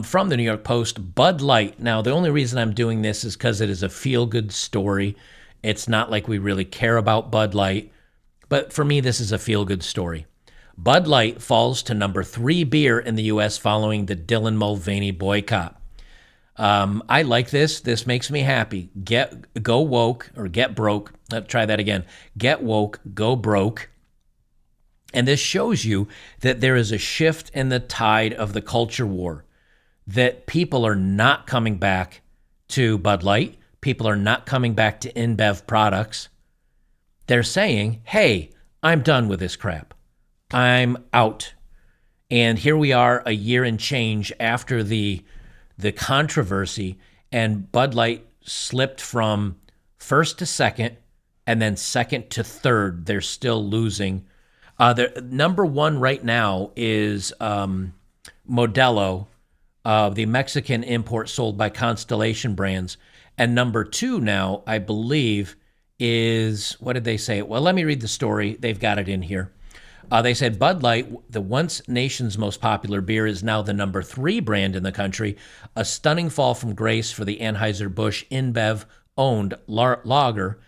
From the New York Post, Bud Light. Now, the only reason I'm doing this is because it is a feel-good story. It's not like we really care about Bud Light, but for me, this is a feel-good story. Bud Light falls to number 3 beer in the U.S. following the Dylan Mulvaney boycott. I like this. This makes me happy. Go woke or get broke. Let's try that again. Get woke, go broke. And this shows you that there is a shift in the tide of the culture war, that people are not coming back to Bud Light. People are not coming back to InBev products. They're saying, hey, I'm done with this crap. I'm out. And here we are a year and change after the controversy, and Bud Light slipped from first to second and then second to third. They're still losing. The number 1 right now is Modelo, the Mexican import sold by Constellation Brands. And number 2 now, I believe, is, what did they say? Well, let me read the story. They've got it in here. They said Bud Light, the once nation's most popular beer, is now the number 3 brand in the country, a stunning fall from grace for the Anheuser-Busch InBev-owned lager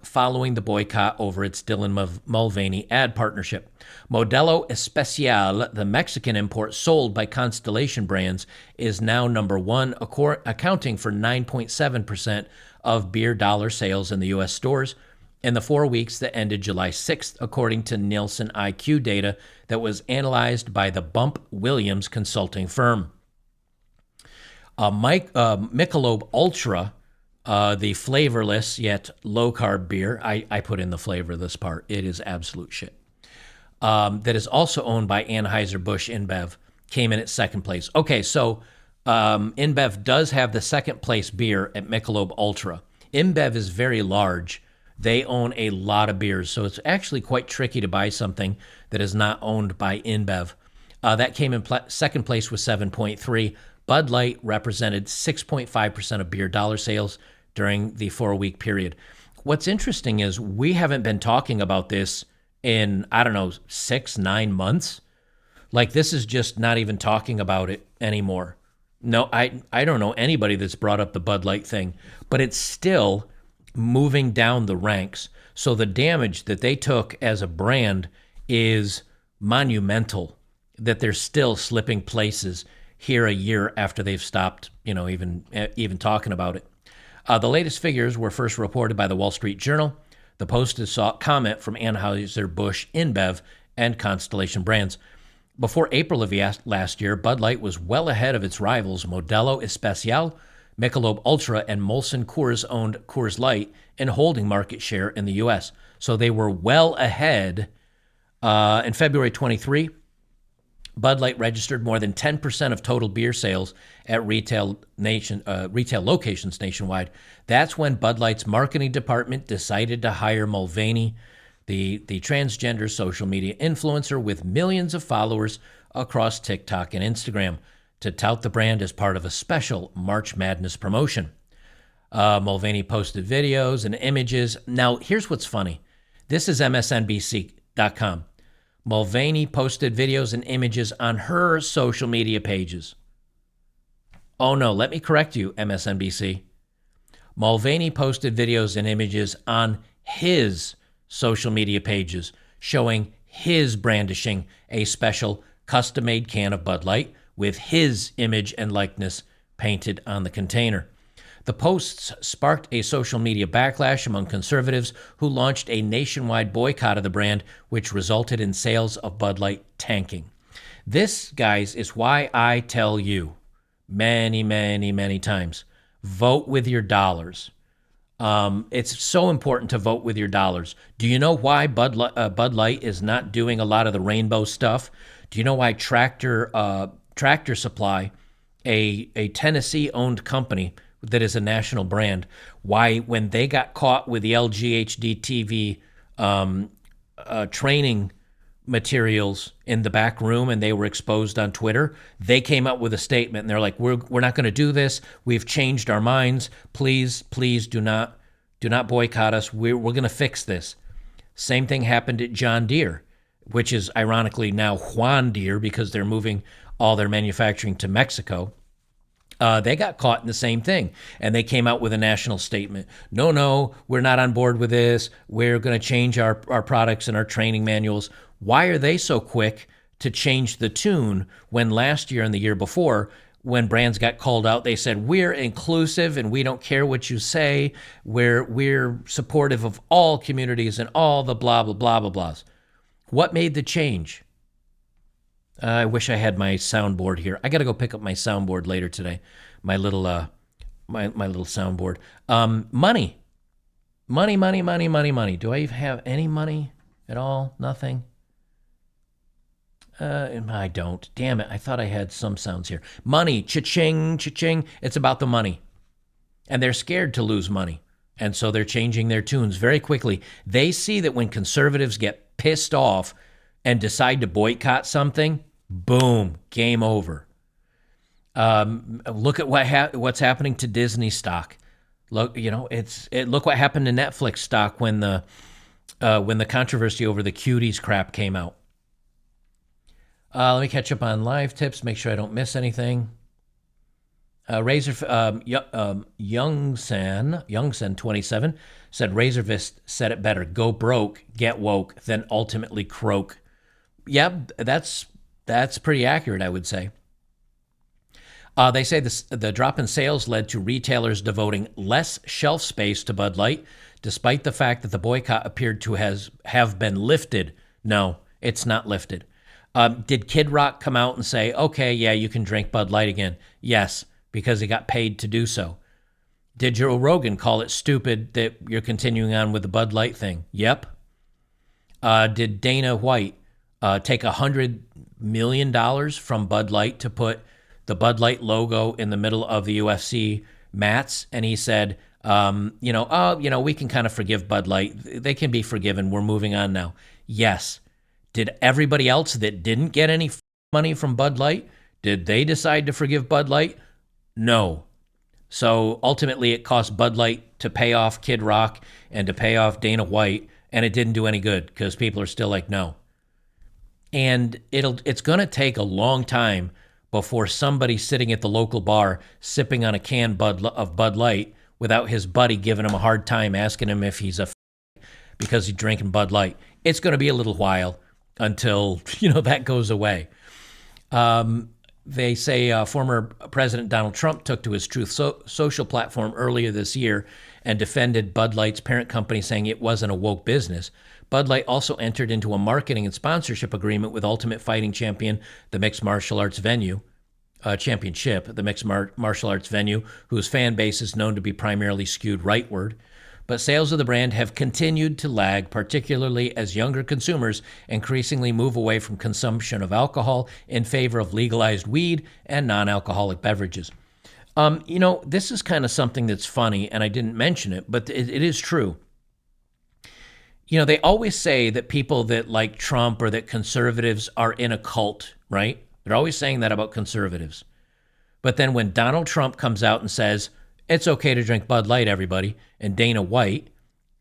following the boycott over its Dylan Mulvaney ad partnership. Modelo Especial, the Mexican import sold by Constellation Brands, is now number 1, accounting for 9.7% of beer dollar sales in the U.S. stores in the 4 weeks that ended July 6th, according to Nielsen IQ data that was analyzed by the Bump Williams consulting firm. Michelob Ultra, the flavorless yet low-carb beer, I put in the flavor this part, it is absolute shit, that is also owned by Anheuser-Busch InBev, came in at second place. Okay, so InBev does have the second place beer at Michelob Ultra. InBev is very large. They own a lot of beers, so it's actually quite tricky to buy something that is not owned by InBev. That came in second place with 7.3. Bud Light represented 6.5% of beer dollar sales during the 4-week period. What's interesting is we haven't been talking about this in, 6-9 months. Like, this is just not even talking about it anymore. No, I don't know anybody that's brought up the Bud Light thing, but it's still moving down the ranks. So the damage that they took as a brand is monumental, that they're still slipping places here a year after they've stopped, even talking about it. The latest figures were first reported by the Wall Street Journal. The Post sought comment from Anheuser-Busch InBev and Constellation Brands. Before April of last year, Bud Light was well ahead of its rivals Modelo Especial, Michelob Ultra, and Molson Coors-owned Coors Light in holding market share in the U.S. So they were well ahead. In February 23, Bud Light registered more than 10% of total beer sales at retail locations nationwide. That's when Bud Light's marketing department decided to hire Mulvaney, the transgender social media influencer with millions of followers across TikTok and Instagram, to tout the brand as part of a special March Madness promotion. Mulvaney posted videos and images. Now, here's what's funny. This is MSNBC.com. Mulvaney posted videos and images on her social media pages. Oh no, let me correct you, MSNBC. Mulvaney posted videos and images on his social media pages showing his brandishing a special custom-made can of Bud Light with his image and likeness painted on the container. The posts sparked a social media backlash among conservatives who launched a nationwide boycott of the brand, which resulted in sales of Bud Light tanking. This, guys, is why I tell you many, many, many times, vote with your dollars. It's so important to vote with your dollars. Do you know why Bud Light is not doing a lot of the rainbow stuff? Do you know why Tractor Supply, a Tennessee-owned company that is a national brand, why when they got caught with the LG HDTV training materials in the back room and they were exposed on Twitter, they came up with a statement and they're like, we're not going to do this. We've changed our minds. Please do not boycott us. We're going to fix this. Same thing happened at John Deere, which is ironically now Juan Deere because they're moving all their manufacturing to Mexico. They got caught in the same thing, and they came out with a national statement. No, we're not on board with this. We're going to change our products and our training manuals. Why are they so quick to change the tune when last year and the year before, when brands got called out, they said, we're inclusive and we don't care what you say. We're supportive of all communities and all the blah, blah, blah, blah, blahs. What made the change? I wish I had my soundboard here. I got to go pick up my soundboard later today. My little my little soundboard. Money. Do I even have any money at all? Nothing. I don't. Damn it. I thought I had some sounds here. Money. Cha-ching, cha-ching. It's about the money. And they're scared to lose money. And so they're changing their tunes very quickly. They see that when conservatives get pissed off and decide to boycott something, boom, game over. Look at what's happening to Disney stock. Look, look what happened to Netflix stock when the controversy over the cuties crap came out. Let me catch up on live tips, make sure I don't miss anything. Youngsen 27 said Razorfist said it better. Go broke, get woke, then ultimately croak. Yeah, that's pretty accurate, I would say. They say the drop in sales led to retailers devoting less shelf space to Bud Light, despite the fact that the boycott appeared to have been lifted. No, it's not lifted. Did Kid Rock come out and say, okay, yeah, you can drink Bud Light again? Yes, because he got paid to do so. Did Joe Rogan call it stupid that you're continuing on with the Bud Light thing? Yep. Did Dana White take $100 million from Bud Light to put the Bud Light logo in the middle of the UFC mats? And he said, we can kind of forgive Bud Light. They can be forgiven. We're moving on now. Yes. Did everybody else that didn't get any money from Bud Light, did they decide to forgive Bud Light? No. So ultimately it cost Bud Light to pay off Kid Rock and to pay off Dana White, and it didn't do any good because people are still like, no. And it's going to take a long time before somebody sitting at the local bar sipping on a can of Bud Light without his buddy giving him a hard time, asking him if he's because he's drinking Bud Light. It's going to be a little while until, that goes away. They say former President Donald Trump took to his Truth Social platform earlier this year and defended Bud Light's parent company, saying it wasn't a woke business. Bud Light also entered into a marketing and sponsorship agreement with Ultimate Fighting Champion, the mixed martial arts venue, championship, the mixed martial arts venue, whose fan base is known to be primarily skewed rightward. But sales of the brand have continued to lag, particularly as younger consumers increasingly move away from consumption of alcohol in favor of legalized weed and non-alcoholic beverages. This is kind of something that's funny, and I didn't mention it, but it is true. They always say that people that like Trump or that conservatives are in a cult, right? They're always saying that about conservatives. But then when Donald Trump comes out and says, it's okay to drink Bud Light, everybody, and Dana White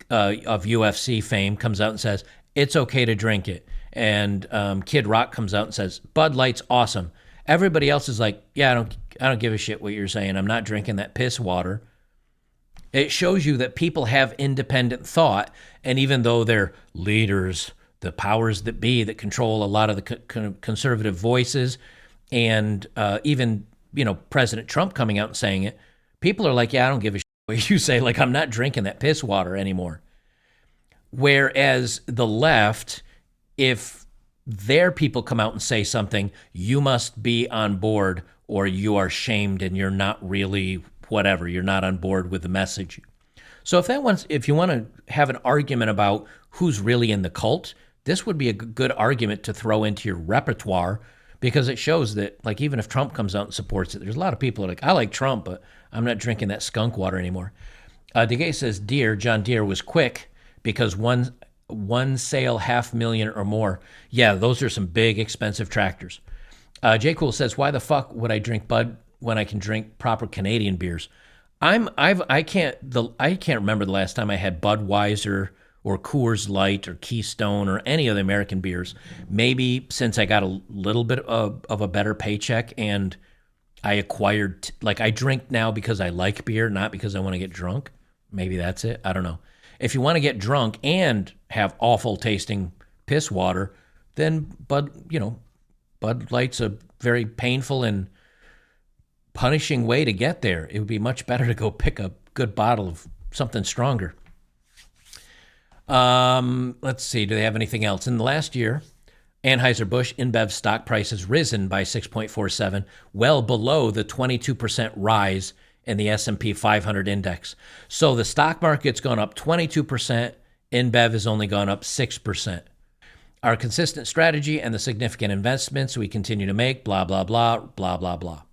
of UFC fame comes out and says, it's okay to drink it, and Kid Rock comes out and says, Bud Light's awesome. Everybody else is like, yeah, I don't give a shit what you're saying. I'm not drinking that piss water. It shows you that people have independent thought, and even though they're leaders, the powers that be that control a lot of the conservative voices, and even President Trump coming out and saying it, people are like, yeah, I don't give a shit what you say. Like, I'm not drinking that piss water anymore. Whereas the left, if their people come out and say something, you must be on board or you are shamed and you're not really whatever. You're not on board with the message. So if you want to have an argument about who's really in the cult, this would be a good argument to throw into your repertoire, because it shows that, like, even if Trump comes out and supports it, there's a lot of people who are like, I like Trump, but I'm not drinking that skunk water anymore. DeGay says John Deere was quick because one sale, 500,000 or more. Yeah, those are some big, expensive tractors. J. Cool says, why the fuck would I drink Bud when I can drink proper Canadian beers? I can't remember the last time I had Budweiser or Coors Light or Keystone or any of the American beers. Maybe since I got a little bit of a better paycheck and I acquired, like I drink now because I like beer, not because I want to get drunk. Maybe that's it. I don't know. If you want to get drunk and have awful tasting piss water, then Bud Light's a very painful and punishing way to get there. It would be much better to go pick a good bottle of something stronger. Let's see. Do they have anything else? In the last year, Anheuser-Busch InBev stock price has risen by 6.47, well below the 22% rise in the S&P 500 index. So the stock market's gone up 22%. InBev has only gone up 6%. Our consistent strategy and the significant investments we continue to make, blah, blah, blah, blah, blah, blah.